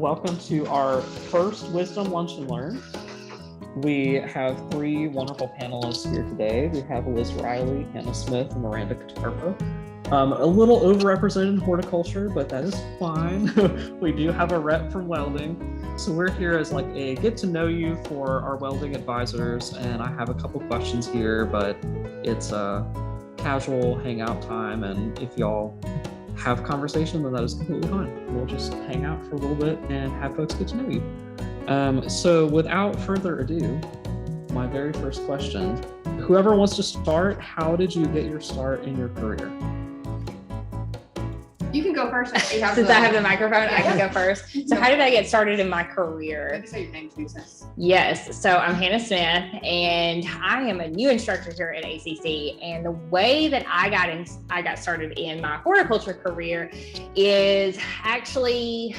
welcome to our first WiSDEM Lunch and Learn. We have three wonderful panelists here today. We have Liz Riley, Hanna Smith, and Miranda Kotarba. A little overrepresented in horticulture, but that is fine. We do have a rep from welding. So we're here as like a get to know you for our welding advisors. And I have a couple questions here, but it's a casual hangout time. And if y'all have conversation, then that is completely fine. We'll just hang out for a little bit and have folks get to know you. So without further ado, my very first question, whoever wants to start, how did you get your start in your career? You can go first. Since I have the microphone, I can go first. So how did I get started in my career? You can say your name too, sis. Yes. So I'm Hanna Smith, and I am a new instructor here at ACC. And the way that I got started in my horticulture career is actually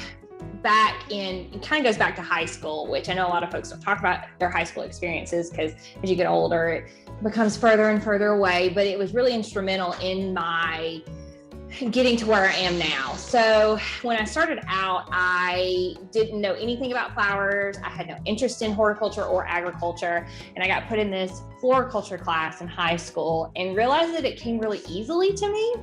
it kind of goes back to high school, which I know a lot of folks don't talk about their high school experiences because as you get older, it becomes further and further away. But it was really instrumental in my getting to where I am now. So when I started out, I didn't know anything about flowers. I had no interest in horticulture or agriculture. And I got put in this floriculture class in high school and realized that it came really easily to me.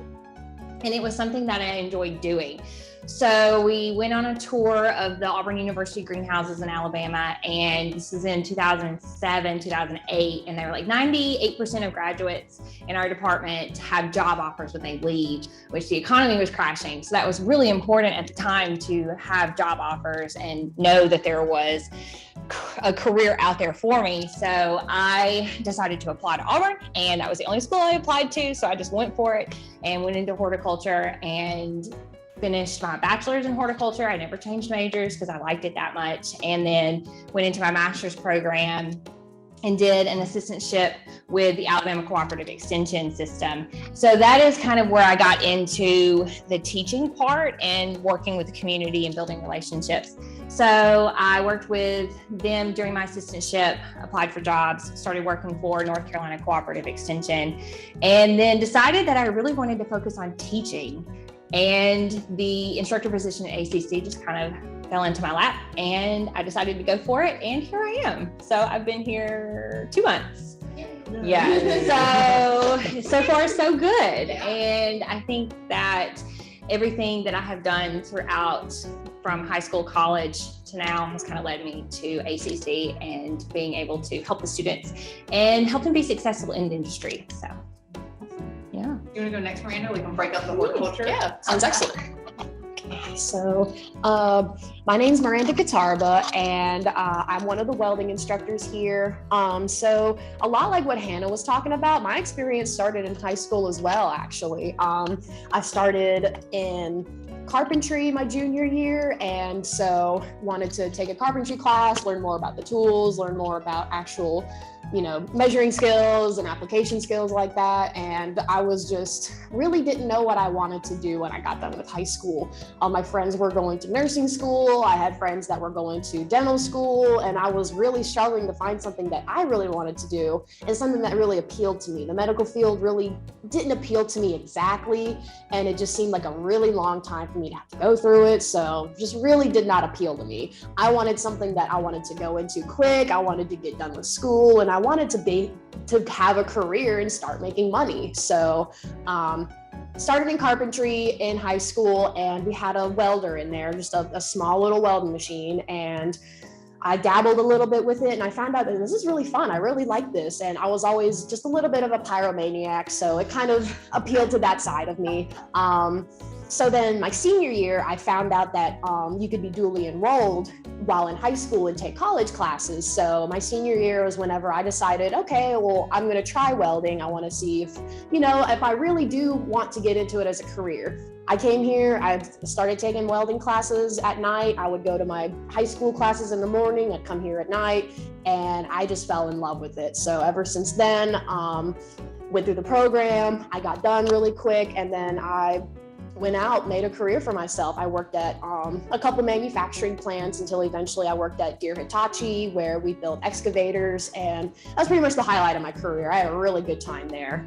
And it was something that I enjoyed doing. So we went on a tour of the Auburn University greenhouses in Alabama, and this is in 2007, 2008, and they were like 98% of graduates in our department have job offers when they leave, which the economy was crashing. So that was really important at the time to have job offers and know that there was a career out there for me. So I decided to apply to Auburn, and that was the only school I applied to. So I just went for it and went into horticulture and finished my bachelor's in horticulture. I never changed majors because I liked it that much. And then went into my master's program and did an assistantship with the Alabama Cooperative Extension System. So that is kind of where I got into the teaching part and working with the community and building relationships. So I worked with them during my assistantship, applied for jobs, started working for North Carolina Cooperative Extension, and then decided that I really wanted to focus on teaching. And the instructor position at ACC just kind of fell into my lap, and I decided to go for it, and here I am. So I've been here 2 months. Yeah, so far so good. And I think that everything that I have done throughout from high school, college to now has kind of led me to ACC and being able to help the students and help them be successful in the industry. So yeah. You want to go next, Miranda? We can break up the horticulture. Yeah, sounds excellent. Okay, so my name's Miranda Kotarba, and I'm one of the welding instructors here. So a lot like what Hanna was talking about, my experience started in high school as well, actually. I started in carpentry my junior year, and so wanted to take a carpentry class, learn more about the tools, learn more about actual measuring skills and application skills like that. And I was just really didn't know what I wanted to do when I got done with high school. My friends were going to nursing school. I had friends that were going to dental school, and I was really struggling to find something that I really wanted to do and something that really appealed to me. The medical field really didn't appeal to me exactly, and it just seemed like a really long time for me to have to go through it. So just really did not appeal to me. I wanted something that I wanted to go into quick. I wanted to get done with school, and I wanted to have a career and start making money. So started in carpentry in high school, and we had a welder in there, just a small little welding machine. And I dabbled a little bit with it, and I found out that this is really fun. I really like this. And I was always just a little bit of a pyromaniac, so it kind of appealed to that side of me. So then my senior year, I found out that you could be dually enrolled while in high school and take college classes. So my senior year was whenever I decided, okay, well, I'm going to try welding. I want to see if I really do want to get into it as a career. I came here, I started taking welding classes at night. I would go to my high school classes in the morning. I'd come here at night, and I just fell in love with it. So ever since then, went through the program. I got done really quick, and then I went out, made a career for myself. I worked at a couple manufacturing plants until eventually I worked at Deere Hitachi, where we built excavators, and that was pretty much the highlight of my career. I had a really good time there.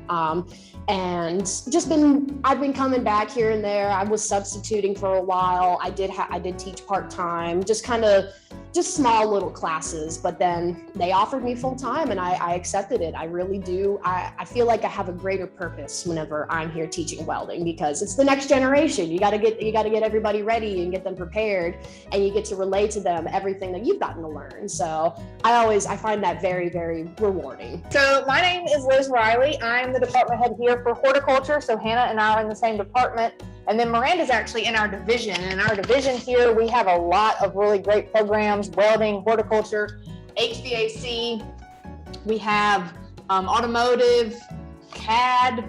And I've been coming back here and there. I was substituting for a while. I did teach part-time, just small little classes, but then they offered me full time and I accepted it. I really do. I feel like I have a greater purpose whenever I'm here teaching welding, because it's the next generation. You got to get everybody ready and get them prepared, and you get to relay to them everything that you've gotten to learn. So I find that very, very rewarding. So my name is Liz Riley. I'm the department head here for horticulture. So Hannah and I are in the same department. And then Miranda's actually in our division. And in our division here, we have a lot of really great programs: welding, horticulture, HVAC. We have automotive, CAD,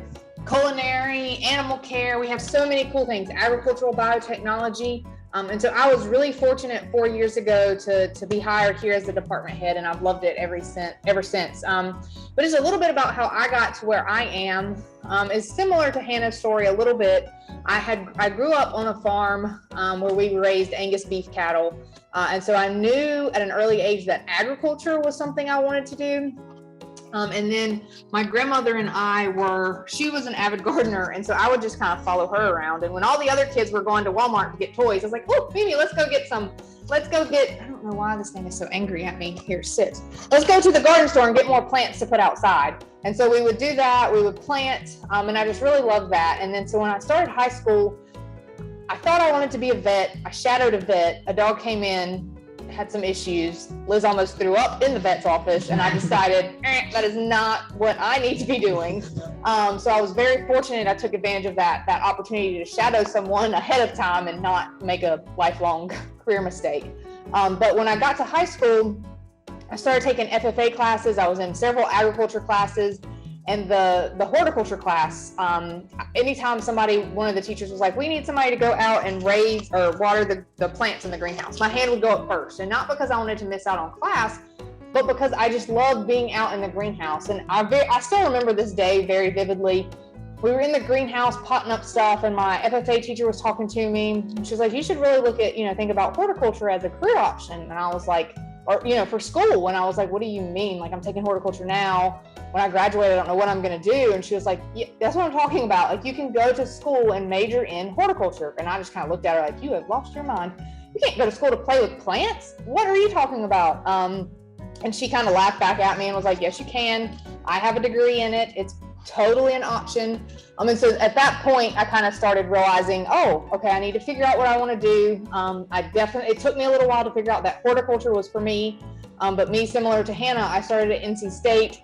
culinary, animal care. We have so many cool things, agricultural biotechnology. And so I was really fortunate 4 years ago to be hired here as the department head, and I've loved it ever since. But just a little bit about how I got to where I am is similar to Hannah's story a little bit. I grew up on a farm where we raised Angus beef cattle. And so I knew at an early age that agriculture was something I wanted to do. And then my grandmother and she was an avid gardener. And so I would just kind of follow her around. And when all the other kids were going to Walmart to get toys, I was like, oh, Mimi, I don't know why this thing is so angry at me. Here, sit. Let's go to the garden store and get more plants to put outside. And so we would do that. We would plant. And I just really loved that. And then so when I started high school, I thought I wanted to be a vet. I shadowed a vet. A dog came in, had some issues. Liz almost threw up in the vet's office, and I decided that is not what I need to be doing. So I was very fortunate. I took advantage of that opportunity to shadow someone ahead of time and not make a lifelong career mistake. But when I got to high school, I started taking FFA classes. I was in several agriculture classes. And the horticulture class, anytime one of the teachers was like, we need somebody to go out and raise or water the plants in the greenhouse, my hand would go up first. And not because I wanted to miss out on class, but because I just loved being out in the greenhouse. And I still remember this day very vividly. We were in the greenhouse potting up stuff, and my FFA teacher was talking to me. She was like, you should really look at, think about horticulture as a career option. And I was like, for school. And I was like, what do you mean? Like, I'm taking horticulture now. When I graduate, I don't know what I'm going to do. And she was like, yeah, that's what I'm talking about. Like, you can go to school and major in horticulture. And I just kind of looked at her like, you have lost your mind. You can't go to school to play with plants. What are you talking about? And she kind of laughed back at me and was like, yes, you can. I have a degree in it. It's totally an option. And so at that point, I kind of started realizing, oh, okay, I need to figure out what I want to do. It took me a little while to figure out that horticulture was for me. But me, similar to Hannah, I started at NC State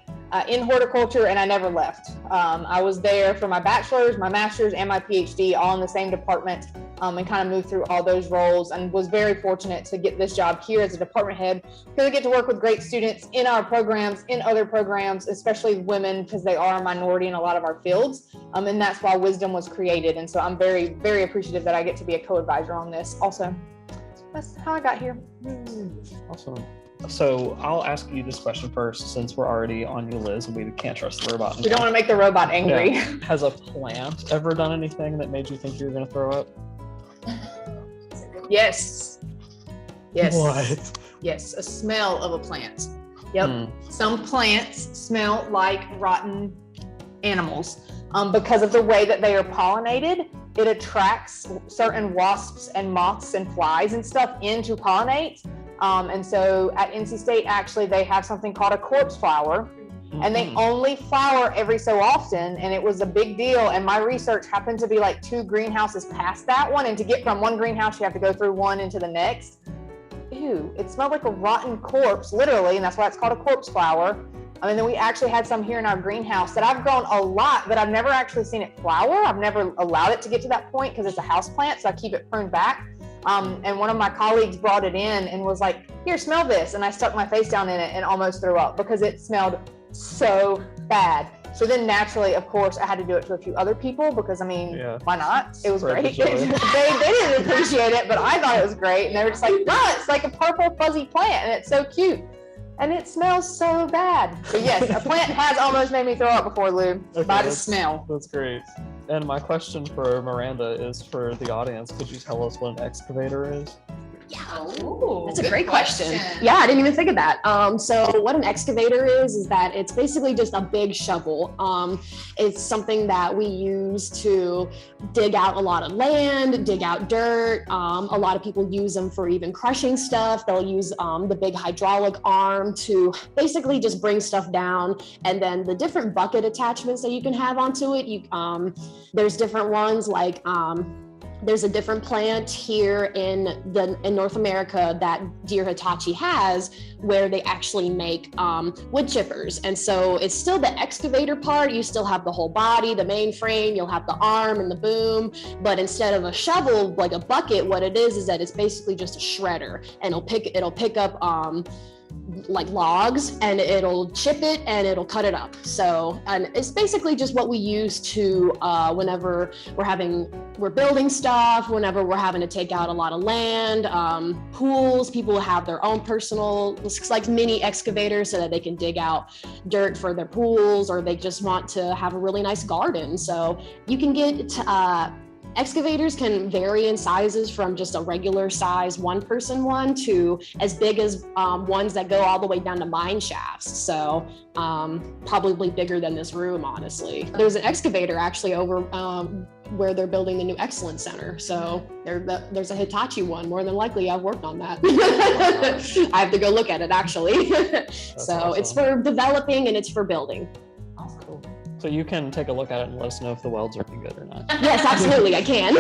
in horticulture, and I never left. I was there for my bachelor's, my master's, and my PhD, all in the same department, and kind of moved through all those roles, and was very fortunate to get this job here as a department head, because I get to work with great students in our programs, in other programs, especially women, because they are a minority in a lot of our fields, and that's why WiSDEM was created. And so I'm very, very appreciative that I get to be a co-advisor on this also. That's how I got here. Awesome. So I'll ask you this question first, since we're already on you, Liz, and we can't trust the robot. We don't want to make the robot angry. Yeah. Has a plant ever done anything that made you think you were going to throw up? Yes. What? Yes, a smell of a plant. Yep. Some plants smell like rotten animals. Because of the way that they are pollinated, it attracts certain wasps and moths and flies and stuff in to pollinate. And so at NC State, actually, they have something called a corpse flower, and they only flower every so often. And it was a big deal. And my research happened to be like 2 greenhouses past that one. And to get from one greenhouse, you have to go through one into the next. Ew, it smelled like a rotten corpse, literally. And that's why it's called a corpse flower. And then we actually had some here in our greenhouse that I've grown a lot, but I've never actually seen it flower. I've never allowed it to get to that point because it's a house plant, so I keep it pruned back. And one of my colleagues brought it in and was like, here, smell this. And I stuck my face down in it and almost threw up because it smelled so bad. So then naturally, of course, I had to do it to a few other people because, why not? It was great. They didn't appreciate it, but I thought it was great. And they were just like, wow, it's like a purple fuzzy plant and it's so cute. And it smells so bad. So yes, a plant has almost made me throw up before, Lou, by the smell. That's great. And my question for Miranda is for the audience. Could you tell us what an excavator is? Ooh, That's a good great question. Yeah, I didn't even think of that. So what an excavator is that it's basically just a big shovel. It's something that we use to dig out a lot of land, dig out dirt. A lot of people use them for even crushing stuff. They'll use the big hydraulic arm to basically just bring stuff down. And then the different bucket attachments that you can have onto it, there's different ones like there's a different plant here in North America that Deer Hitachi has where they actually make wood chippers. And so it's still the excavator part. You still have the whole body, the main frame, you'll have the arm and the boom. But instead of a shovel, like a bucket, what it is that it's basically just a shredder, and it'll pick up like logs, and it'll chip it and it'll cut it up. So, and it's basically just what we use to whenever we're building stuff, whenever we're having to take out a lot of land, pools, people have their own personal like mini excavators so that they can dig out dirt for their pools, or they just want to have a really nice garden. So you can get excavators can vary in sizes from just a regular size one-person one to as big as ones that go all the way down to mine shafts. So probably bigger than this room, honestly. There's an excavator actually over where they're building the new Excellence Center. So there's a Hitachi one. More than likely, I've worked on that. I have to go look at it actually. So awesome. It's for developing and it's for building. Cool. So you can take a look at it and let us know if the welds are any good or not. Yes, absolutely, I can.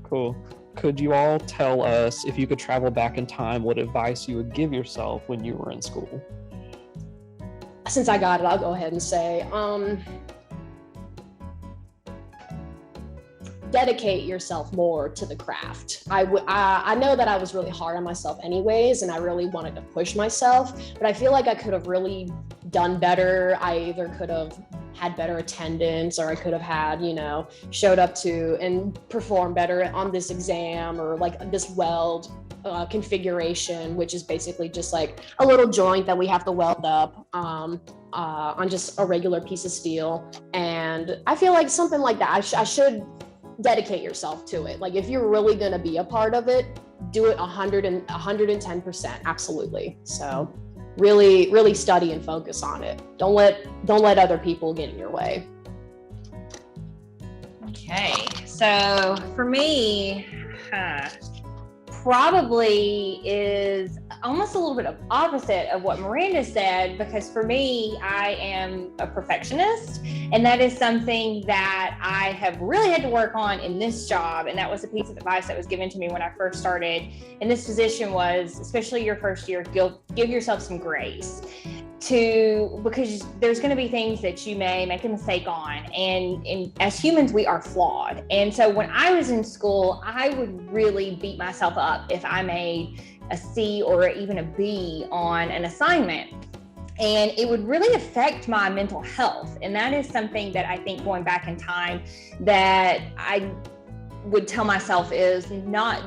Cool. Could you all tell us, if you could travel back in time, what advice you would give yourself when you were in school? Since I got it, I'll go ahead and say, dedicate yourself more to the craft. I know that I was really hard on myself anyways, and I really wanted to push myself, but I feel like I could have really done better. I either could have had better attendance, or I could have had, showed up to and performed better on this exam, or like this weld configuration, which is basically just like a little joint that we have to weld up on just a regular piece of steel. And I feel like something like that, I should dedicate yourself to it. Like if you're really going to be a part of it, do it 110%. Absolutely. So really study and focus on it. Don't let other people get in your way. Okay, so for me, probably is almost a little bit of opposite of what Miranda said, because for me, I am a perfectionist, and that is something that I have really had to work on in this job. And that was a piece of advice that was given to me when I first started in this position was, especially your first year, give yourself some grace. Because there's going to be things that you may make a mistake on, and as humans we are flawed. And so when I was in school, I would really beat myself up if I made a C or even a B on an assignment, and it would really affect my mental health. And that is something that I think, going back in time, that I would tell myself is not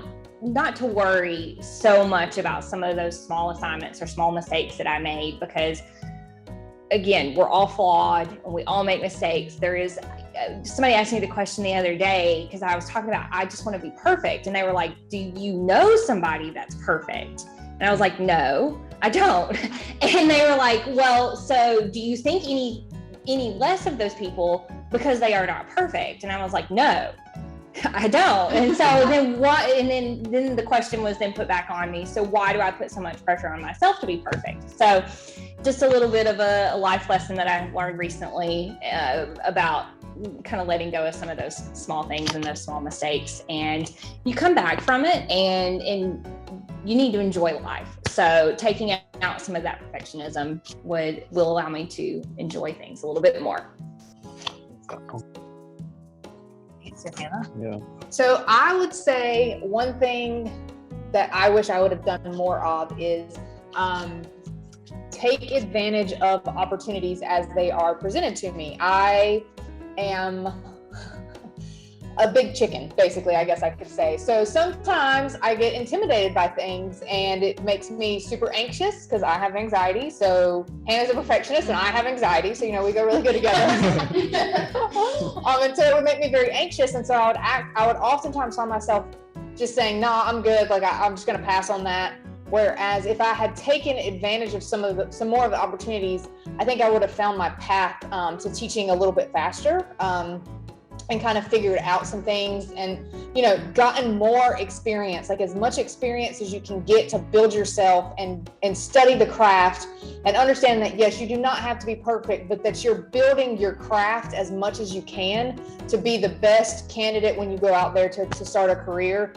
to worry so much about some of those small assignments or small mistakes that I made, because again, we're all flawed and we all make mistakes. There is somebody asked me the question the other day, because I was talking about, I just want to be perfect. And they were like, do you know somebody that's perfect? And I was like, no, I don't. And they were like, well, so do you think any less of those people because they are not perfect? And I was like, no, I don't. And so then what, and then the question was then put back on me. So why do I put so much pressure on myself to be perfect? So just a little bit of a life lesson that I learned recently about kind of letting go of some of those small things and those small mistakes. And you come back from it, and you need to enjoy life. So taking out some of that perfectionism will allow me to enjoy things a little bit more. Hannah? Yeah. So I would say one thing that I wish I would have done more of is take advantage of opportunities as they are presented to me. I am a big chicken, basically, I guess I could say. So sometimes I get intimidated by things and it makes me super anxious because I have anxiety. So Hannah's a perfectionist and I have anxiety. So, we go really good together. And so it would make me very anxious. And so I would oftentimes find myself just saying, nah, I'm good. Like I'm just going to pass on that. Whereas if I had taken advantage of some more of the opportunities, I think I would have found my path to teaching a little bit faster. And kind of figured out some things and, gotten more experience, like as much experience as you can get to build yourself and study the craft and understand that, yes, you do not have to be perfect, but that you're building your craft as much as you can to be the best candidate when you go out there to start a career.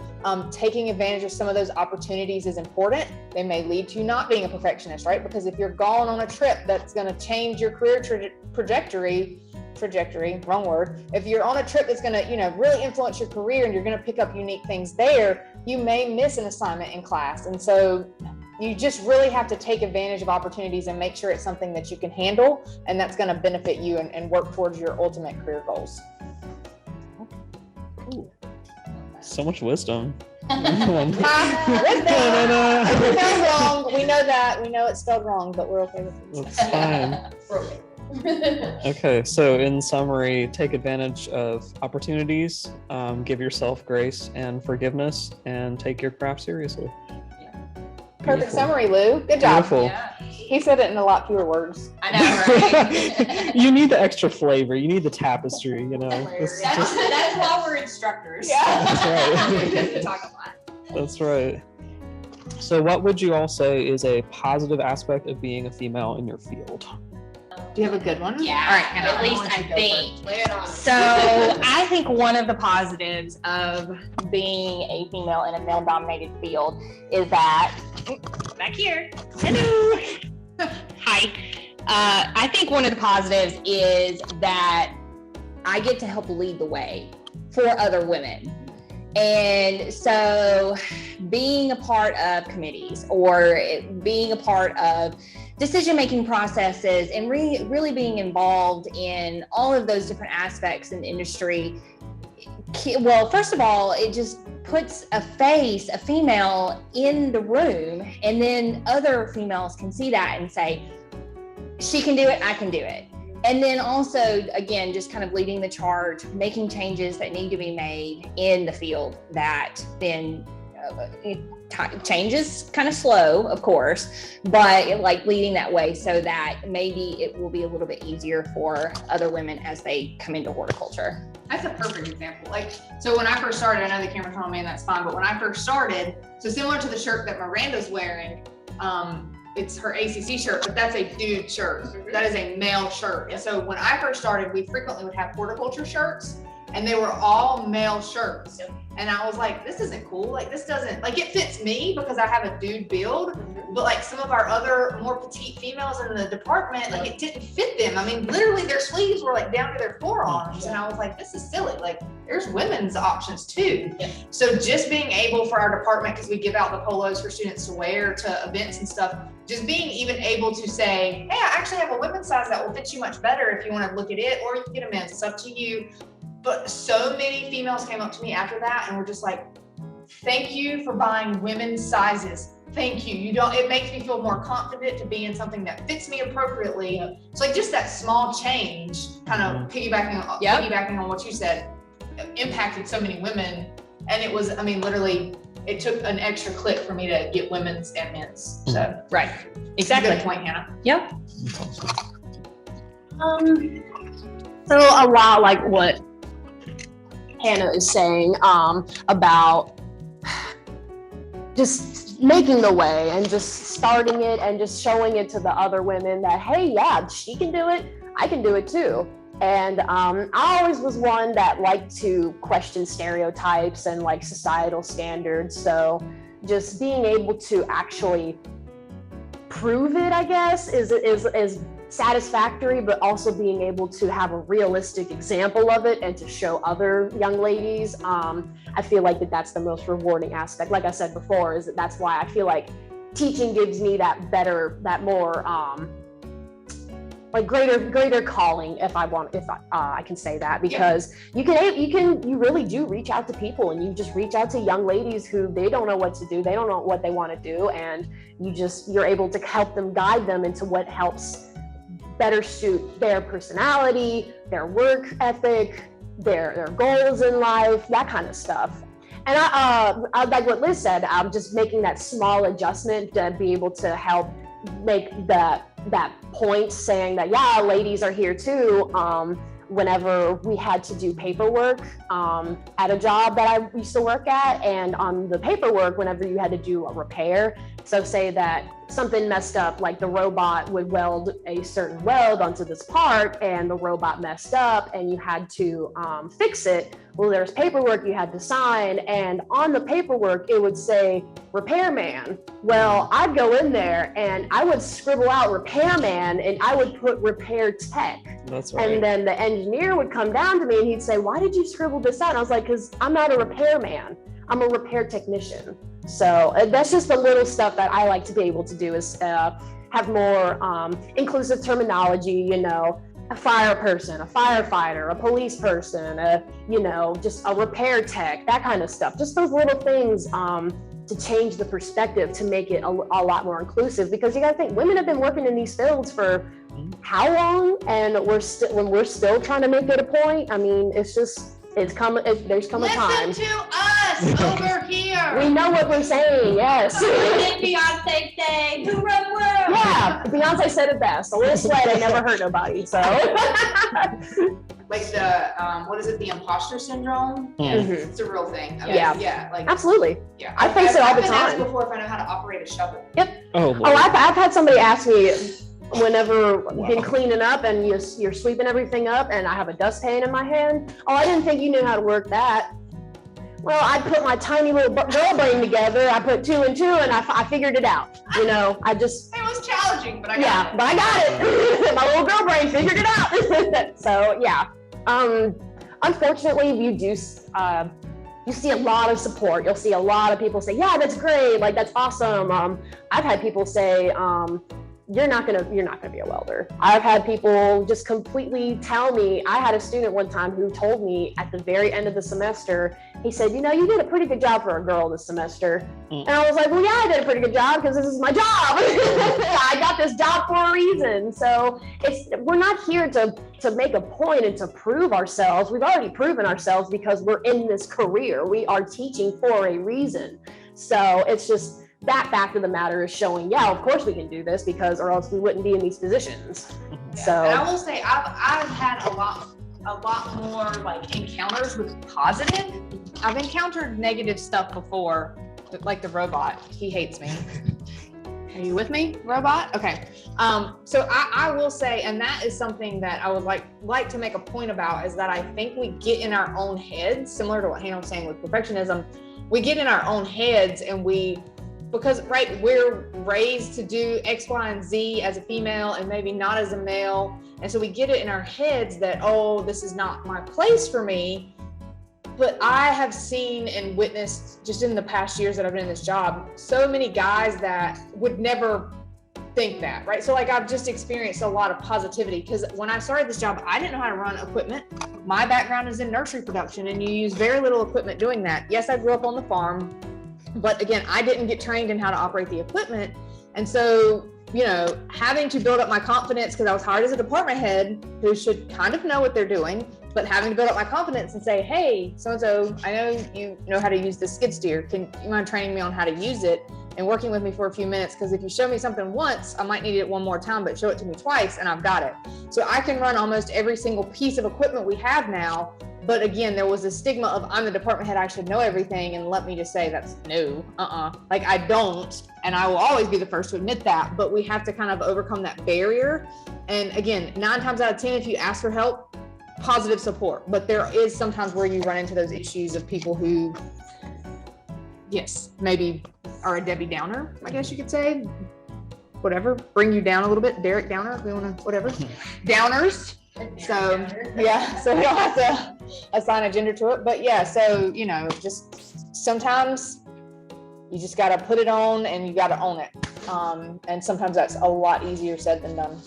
Taking advantage of some of those opportunities is important. They may lead to you not being a perfectionist, right? Because if you're going on a trip that's going to change your career trajectory, wrong word. If you're on a trip that's going to, really influence your career and you're going to pick up unique things there, you may miss an assignment in class. And so you just really have to take advantage of opportunities and make sure it's something that you can handle and that's going to benefit you and work towards your ultimate career goals. Ooh. So much wisdom. Wisdom. It's spelled wrong. We know that. We know it's spelled wrong, but we're okay with it. That's fine. Okay, so in summary, take advantage of opportunities, give yourself grace and forgiveness, and take your craft seriously. Perfect summary, Lou. Good job. Beautiful. Yeah. He said it in a lot fewer words. I know, right? You need the extra flavor. You need the tapestry, That's why we're instructors. Yeah. That's right. We talk a lot. That's right. So what would you all say is a positive aspect of being a female in your field? Do you have a good one? Yeah, All right, Hannah, at least want you I to go think. first. Lay it on. So I think one of the positives of being a female in a male-dominated field is that back here. Hello. Hi. I think one of the positives is that I get to help lead the way for other women. And so being a part of committees or being a part of decision-making processes and really being involved in all of those different aspects in the industry, well, first of all, it just puts a female in the room, and then other females can see that and say, she can do it, I can do it. And then also, again, just kind of leading the charge, making changes that need to be made in the field that then change is kind of slow, of course, but like leading that way so that maybe it will be a little bit easier for other women as they come into horticulture. That's a perfect example. So when I first started, I know the camera's on me and that's fine, but when I first started, so similar to the shirt that Miranda's wearing, it's her ACC shirt, but that's a dude shirt. That is a male shirt. And so when I first started, we frequently would have horticulture shirts and they were all male shirts. And I was like, this isn't cool. This doesn't, it fits me because I have a dude build, but some of our other more petite females in the department, it didn't fit them. I mean, literally their sleeves were down to their forearms. And I was like, this is silly. There's women's options too. Yeah. So just being able for our department, because we give out the polos for students to wear to events and stuff, just being even able to say, hey, I actually have a women's size that will fit you much better if you want to look at it, or you can get a men's. It's up to you. But so many females came up to me after that and were just like, thank you for buying women's sizes. Thank you. It makes me feel more confident to be in something that fits me appropriately. So just that small change, kind of piggybacking on what you said, impacted so many women. And it was, literally, it took an extra click for me to get women's and men's. So right. Exactly. Good point, Hannah. Yep. So a lot like what Hannah is saying about just making the way and just starting it and just showing it to the other women that, hey, yeah, she can do it, I can do it too. And I always was one that liked to question stereotypes and societal standards. So just being able to actually prove it, I guess, is satisfactory, but also being able to have a realistic example of it and to show other young ladies, I feel like that's the most rewarding aspect. Like I said before, that's why I feel like teaching gives me that more greater calling, if I can say that, because you really do reach out to people, and you just reach out to young ladies who they don't know what to do, they don't know what they want to do, and you're able to help them, guide them into what helps better suit their personality, their work ethic, their goals in life, that kind of stuff. And I like what Liz said, I'm just making that small adjustment to be able to help make that point, saying that, yeah, ladies are here too. Whenever we had to do paperwork at a job that I used to work at, and on the paperwork, whenever you had to do a repair, so say that something messed up, like the robot would weld a certain weld onto this part, and the robot messed up, and you had to fix it. Well, there's paperwork you had to sign, and on the paperwork it would say repairman. Well, I'd go in there and I would scribble out repairman, and I would put repair tech. That's right. And then the engineer would come down to me and he'd say, "Why did you scribble this out?" And I was like, "Because I'm not a repairman, I'm a repair technician." So that's just the little stuff that I like to be able to do, is have more inclusive terminology, a fire person, a firefighter, a police person, just a repair tech, that kind of stuff. Just those little things to change the perspective, to make it a lot more inclusive, because you got to think, women have been working in these fields for how long? And we're still trying to make it a point. I mean, there's come a time. Listen to us over here. We know what we're saying, yes. What did Beyonce say? Who wrote the world? Yeah, Beyonce said it best. A little sweat ain't never hurt nobody, so. Like what is it, the imposter syndrome? Mhm. It's a real thing. Yeah. Like, absolutely. yeah. I face it all the I've been asked time. before if I know how to operate a shovel. Oh, Lord. Oh, I've had somebody ask me, whenever been cleaning up and you're sweeping everything up, and I have a dustpan in my hand. "Oh, I didn't think you knew how to work that." Well, I put my tiny little girl brain together. I put 2 and 2, and I figured it out. It was challenging, but I got it. But I got it. My little girl brain figured it out. So yeah, unfortunately, you see a lot of support. You'll see a lot of people say, "Yeah, that's great. Like, that's awesome." I've had people say, you're not gonna be a welder. I've had people just completely tell me. I had a student one time who told me at the very end of the semester, he said, "You did a pretty good job for a girl this semester." And I was like, "Well, yeah, I did a pretty good job, because this is my job. I got this job for a reason." So we're not here to make a point and to prove ourselves. We've already proven ourselves, because we're in this career. We are teaching for a reason. So it's just, that fact of the matter is showing, yeah, of course we can do this, because or else we wouldn't be in these positions. Yeah. So, and I will say, I've had a lot more like encounters with positive. I've encountered negative stuff before, like the robot. He hates me. Are you with me, robot? Okay. So I will say, and that is something that I would like to make a point about, is that I think we get in our own heads, similar to what Hannah was saying with perfectionism. We get in our own heads, and because we're raised to do X, Y, and Z as a female, and maybe not as a male. And so we get it in our heads that, oh, this is not my place for me. But I have seen and witnessed, just in the past years that I've been in this job, so many guys that would never think that, right? So I've just experienced a lot of positivity, because when I started this job, I didn't know how to run equipment. My background is in nursery production, and you use very little equipment doing that. Yes, I grew up on the farm, but again, I didn't get trained in how to operate the equipment. And so, having to build up my confidence, because I was hired as a department head who should kind of know what they're doing, but having to build up my confidence and say, "Hey, so-and-so, I know you know how to use this skid steer. Can you mind training me on how to use it and working with me for a few minutes? Because if you show me something once, I might need it one more time, but show it to me twice and I've got it." So I can run almost every single piece of equipment we have now. But again, there was a stigma of, I'm the department head, I should know everything. And let me just say, that's no, I don't. And I will always be the first to admit that. But we have to kind of overcome that barrier. And again, 9 times out of 10, if you ask for help, positive support. But there is sometimes where you run into those issues of people who, yes, maybe are a Debbie Downer, I guess you could say. Whatever, bring you down a little bit. Derek Downer, if we want to, whatever. Downers. So yeah, so we don't have to assign a gender to it, but yeah, so just sometimes you just got to put it on and you got to own it, and sometimes that's a lot easier said than done.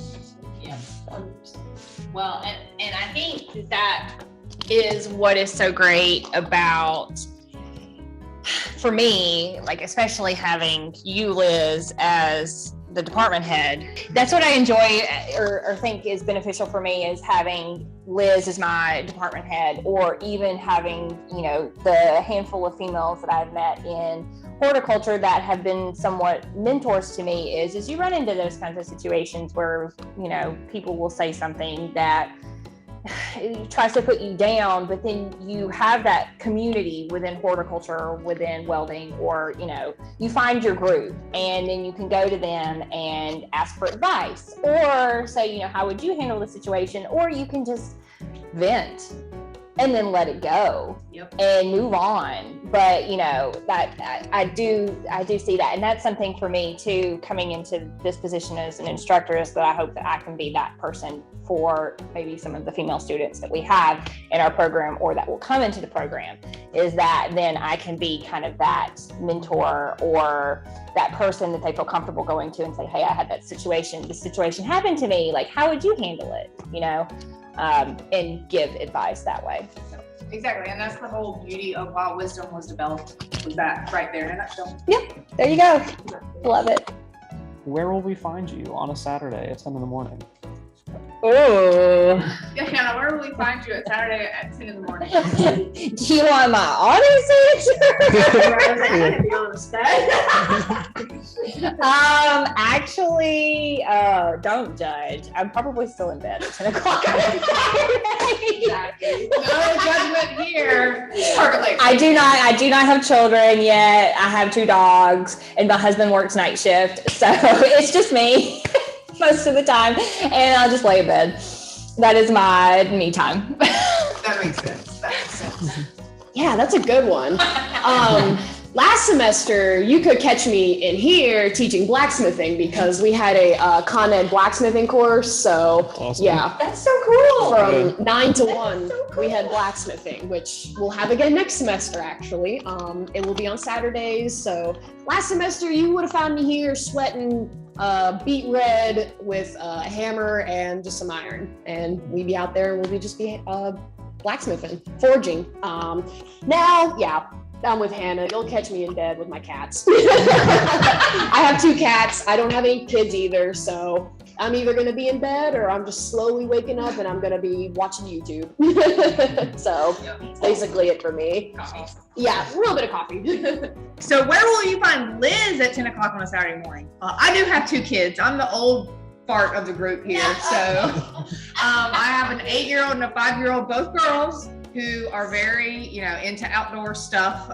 Well, and I think that is what is so great about, for me, like especially having you, Liz, as the department head. That's what I enjoy or think is beneficial for me, is having Liz as my department head, or even having, you know, the handful of females that I've met in horticulture that have been somewhat mentors to me, is you run into those kinds of situations where, you know, people will say something that tries to put you down, but then you have that community within horticulture or within welding, or, you know, you find your group and then you can go to them and ask for advice, or say, you know, how would you handle the situation? Or you can just vent and then let it go. Yep. And move on. But, you know, that I do see that. And that's something for me too, coming into this position as an instructor, is that I hope that I can be that person for maybe some of the female students that we have in our program, or that will come into the program, is that then I can be kind of that mentor, or that person that they feel comfortable going to and say, hey, I had that situation, this situation happened to me, like, how would you handle it? You know, and give advice that way. Exactly, and that's the whole beauty of why WiSDEM was developed, was that right there in a nutshell. Yep, there you go. Love it. Where will we find you on a Saturday at 10 in the morning? Oh. Yeah, Hannah, where will we find you at Saturday at 10 in the morning? Do you want my honest answer? Be honest, Actually, don't judge. I'm probably still in bed at 10 o'clock. Exactly. No judgment here. Perfect. I do not have children yet. I have 2 dogs, and my husband works night shift, so it's just me most of the time, and I'll just lay in bed. That is my me time. That makes sense. That makes sense. Yeah, that's a good one. Last semester, you could catch me in here teaching blacksmithing, because we had a Con Ed blacksmithing course. So Awesome. yeah, That's so cool. from 9 to 1, we had blacksmithing, which we'll have again next semester, actually. It will be on Saturdays. So last semester, you would have found me here sweating beet red with a hammer and just some iron. And we'd be out there and we'd just be blacksmithing, forging. Now, yeah, I'm with Hannah. You'll catch me in bed with my cats. I have 2 cats. I don't have any kids either. So I'm either going to be in bed, or I'm just slowly waking up and I'm going to be watching YouTube. So that's basically it for me. Coffee. Yeah, a little bit of coffee. So where will you find Liz at 10 o'clock on a Saturday morning? I do have 2 kids. I'm the old fart of the group here. So I have an 8-year-old and a 5-year-old, both girls, who are very, you know, into outdoor stuff,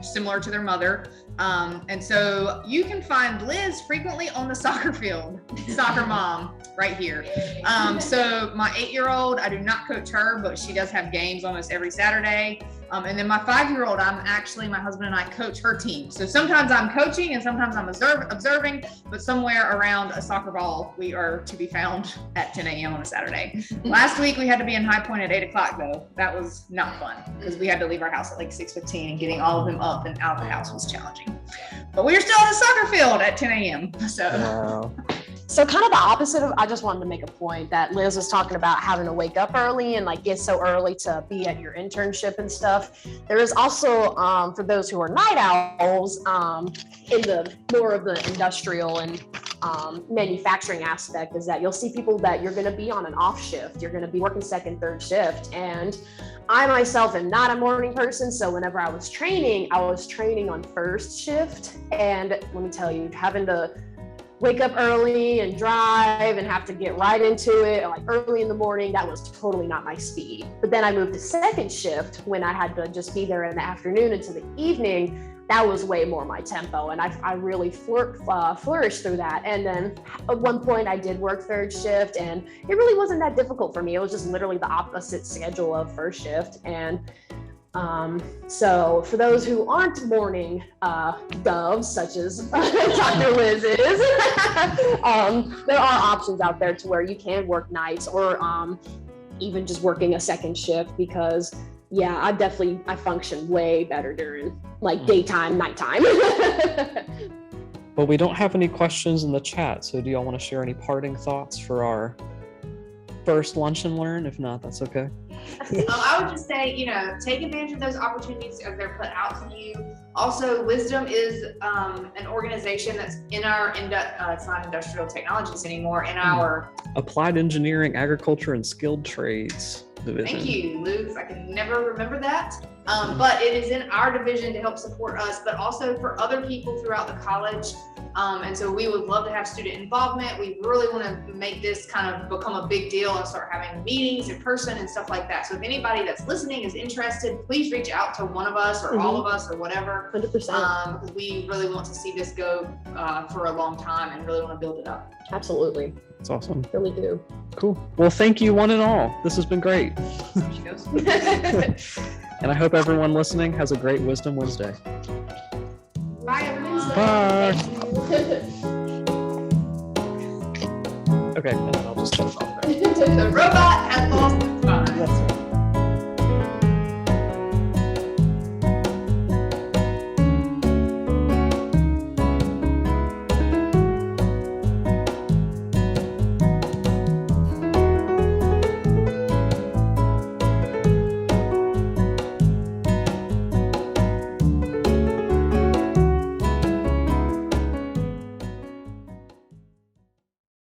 similar to their mother. And so you can find Liz frequently on the soccer field, soccer mom right here. So my 8-year-old, I do not coach her, but she does have games almost every Saturday. And then my 5-year-old, my husband and I coach her team. So sometimes I'm coaching and sometimes I'm observing, but somewhere around a soccer ball, we are to be found at 10 a.m. on a Saturday. Last week, we had to be in High Point at 8 o'clock though. That was not fun, because we had to leave our house at like 6:15, and getting all of them up and out of the house was challenging. But we were still on the soccer field at 10 a.m. So. Wow. So kind of the opposite of, I just wanted to make a point that Liz was talking about having to wake up early and like get so early to be at your internship and stuff. There is also, for those who are night owls, in the more of the industrial and manufacturing aspect, is that you'll see people that you're going to be on an off shift. You're going to be working second, third shift. And I myself am not a morning person. So whenever I was training on first shift. And let me tell you, having to wake up early and drive and have to get right into it like early in the morning, that was totally not my speed. But then I moved to second shift when I had to just be there in the afternoon into the evening. That was way more my tempo, and I really flourished through that. And then at one point I did work third shift, and it really wasn't that difficult for me. It was just literally the opposite schedule of first shift. And so for those who aren't morning doves, such as Dr. Liz is, there are options out there to where you can work nights, or even just working a second shift, because yeah, I function way better during like daytime, nighttime. But we don't have any questions in the chat, so do y'all want to share any parting thoughts for our first lunch and learn. If not, that's okay. I would just say, take advantage of those opportunities as they're put out to you. Also, WiSDEM is an organization that's in our, it's not industrial technologies anymore, in our Applied Engineering, Agriculture, and Skilled Trades division. Thank you, Luke. I can never remember that. But it is in our division to help support us, but also for other people throughout the college. And so we would love to have student involvement. We really want to make this kind of become a big deal and start having meetings in person and stuff like that. So if anybody that's listening is interested, please reach out to one of us or all of us or whatever. 100%. Because we really want to see this go for a long time and really want to build it up. Absolutely. That's awesome. Really do. Cool. Well, thank you one and all. This has been great. And I hope everyone listening has a great Wisdom Wednesday. Bye, everyone. Bye. Thank you. Okay, and then I'll just shut it off there. The robot has lost